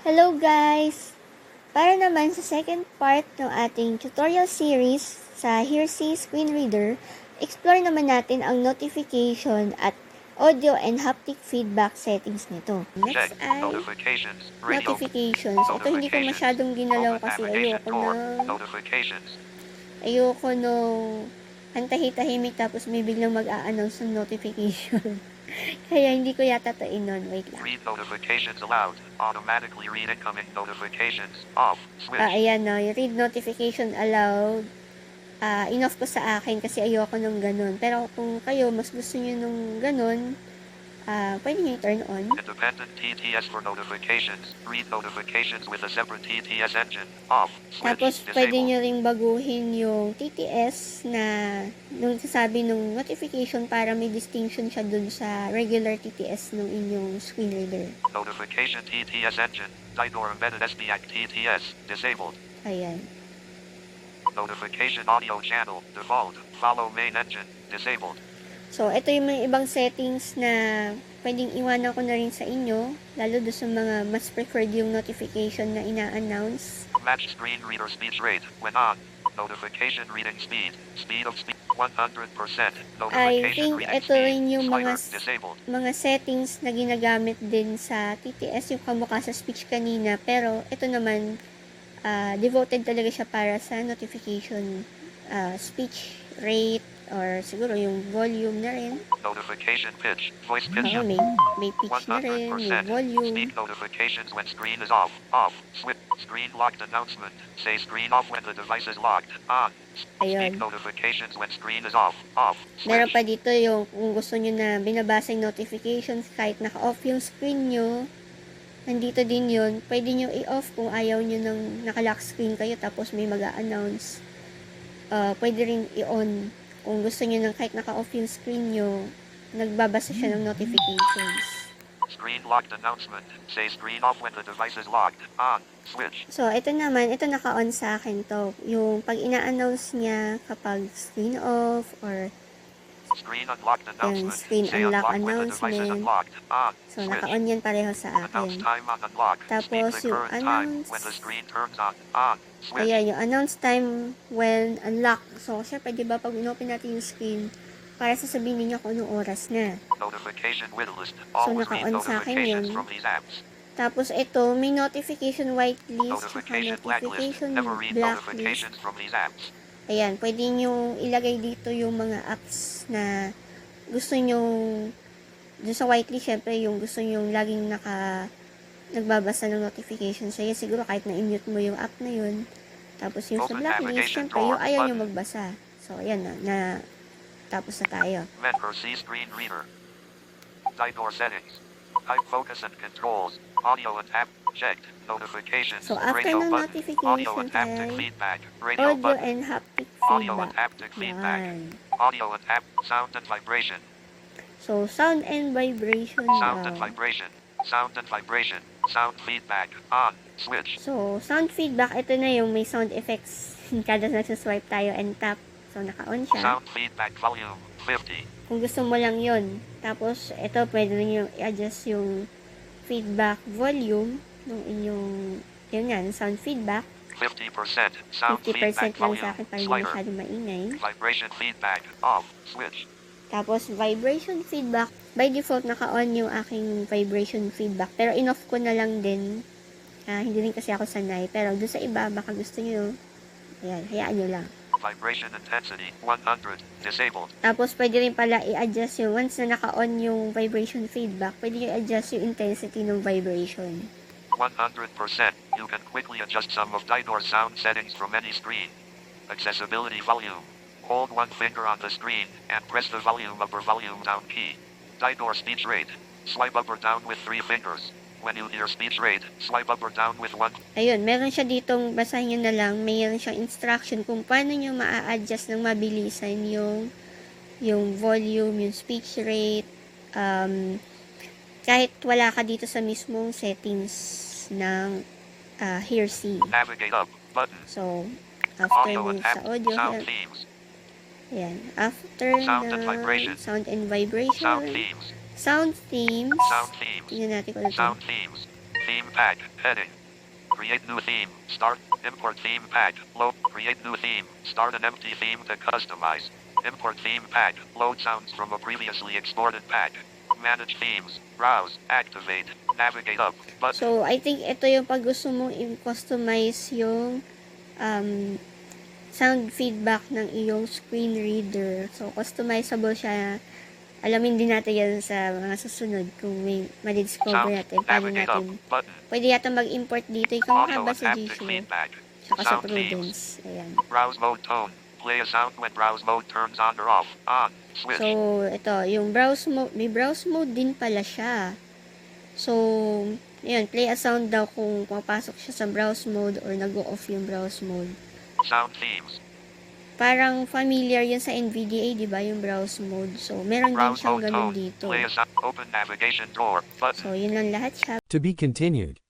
Hello guys! Para naman sa second part ng ating tutorial series sa Hearsay Screen Reader, explore naman natin ang notification at audio and haptic feedback settings nito. Next ay notifications. Ito hindi ko masyadong ginalaw kasi ayoko nung hantahitahimik tapos may biglang mag-a-announce ng notification. Kaya hindi ko yata to inon. Wait lang. Read notifications allowed. Automatically read incoming notifications. Off. Switch. Ayan no. Yung read notification allowed. In-off ko sa akin kasi ayoko nung ganun. Pero kung kayo, mas gusto nyo nung ganun, pwede nyo i-turn on. Independent TTS for notifications. Read notifications with a separate TTS engine. Off. Switch. Tapos, Disable. pwede nyo ring baguhin yung TTS na nung sasabi nung notification para may distinction siya dun sa regular TTS ng inyong screen reader. Notification TTS engine. Didor embedded SBAC TTS. Disabled. Ayan. Notification audio channel. Default. Follow main engine. Disabled. So, ito yung mga ibang settings na pwedeng iwanan ko na rin sa inyo, lalo doon sa mga mas preferred yung notification na ina-announce. Match screen reader speech rate when on. Notification reading speed. Speed of speed 100%. I think ito rin yung disabled. mga settings na ginagamit din sa TTS, yung kamukha sa speech kanina, pero ito naman devoted talaga siya para sa notification speech rate, or siguro yung volume na rin. Notification pitch, voice pitch. May pitch na rin, may volume. Speak notifications when screen is off. Off. Switch. Screen locked announcement. Say screen off when the device is locked. On. Speak notifications when screen is off. Off. Switch. Meron pa dito yung kung gusto nyo na binabasa yung notifications kahit naka-off yung screen nyo, nandito din yun. Pwede nyo i-off kung ayaw nyo ng naka-lock screen kayo tapos may mag-a-announce. Pwede rin i-on. Kung gusto nyo ng kahit naka-off yung screen nyo, nagbabasa siya ng notifications. Screen locked announcement. Say screen off when the device is locked. On. Switch. So, ito naman, ito naka-on sa akin to. Yung pag ina-announce niya kapag screen off or screen unlocked announcement. Screen unlock announcement. On. So, naka-on yan pareho sa akin. Tapos, yung announce. When the screen turns on. On. Ayan, yung announce time when unlock. So, syempre, di ba, pag inopen natin yung screen, para sasabihin niya kung anong oras na. Notification list. So, naka-on sa akin yun. Tapos, ito, may notification whitelist, notification blacklist. Ayan, pwede nyo ilagay dito yung mga apps na gusto nyo, dun sa whitelist, syempre, yung gusto nyo laging nagbabasa ng notification sa'yo. Siguro kahit na-mute mo yung app na yun. Tapos yung sa blacklist, syempre, yung ayaw nyo magbasa. So, ayan na tapos na tayo. C screen reader. Didor settings. Type focus and controls. Audio and app checked. Notifications. So, after ng notification feedback. Audio and haptic feedback. Audio and app sound and vibration. So, sound and vibration. Sound and vibration. Sound and vibration. Sound feedback. On. Switch. So, sound feedback, ito na yung may sound effects. Kada nagsaswipe tayo and tap. So, naka-on siya. Sound feedback volume 50. Kung gusto mo lang yon. Tapos, ito, pwede rin yung i-adjust yung feedback volume ng inyong, yun nga, sound feedback. 50%. Sound 50% feedback lang volume. sa akin para hindi masyadong maingay. Vibration feedback. Off. Switch. Tapos, vibration feedback. By default, naka-on yung aking vibration feedback. Pero, in-off ko na lang din. Hindi rin kasi ako sanay. Pero, doon sa iba, baka gusto nyo, ayan, hayaan nyo lang. Vibration intensity 100. Disabled. Tapos, pwede rin pala i-adjust yung, once na naka-on yung vibration feedback, pwede nyo i-adjust yung intensity ng vibration. 100%. You can quickly adjust some of Didor sound settings from any screen. Accessibility volume. Hold one finger on the screen and press the volume up or volume down key. Didor speech rate. Swipe up or down with 3 fingers. When you hear speech rate, swipe up or down with 1. Ayun, meron siya ditong, basahin nyo na lang, mayroon siyang instruction kung paano nyo maa-adjust ng mabilisan yung volume, yung speech rate, kahit wala ka dito sa mismong settings ng Hearsay. Navigate up button. So, after audio sa audio, sound themes. Ayan, after sound and vibration. Sound and vibration. Sound themes. Sound themes. Sound themes. Tingnan natin kung ano. Sound themes. theme pack. Heading. Create new theme. Start. Import theme pack. Load. Create new theme. Start an empty theme to customize. Import theme pack. Load sounds from a previously exported pack. Manage themes. Browse. Activate. Navigate up. Button. So, I think ito yung pag gusto mong i-customize yung sound feedback ng iyong screen reader. So, customizable siya. Alamin din natin yan sa mga susunod kung may madidiscover Sound. natin. Paano Navigate up. natin. Button. Pwede yata mag-import dito. Ikaw nga Audio ba and sa haptic GCO? feedback. Tsaka sa Sound themes. Prudence. Ayan. Browse mode tone. Play a sound when browse mode turns on or off. On. Switch. So, ito, yung browse mode, may browse mode din pala siya. So, yun, play a sound daw kung pumapasok siya sa browse mode or nag-off yung browse mode. Sound themes. Parang familiar yun sa NVDA, di ba, yung browse mode. So, meron din Browse siyang mode ganun tone. dito. Play a sound. Open navigation door. Button. So, yun lang lahat siya. To be continued.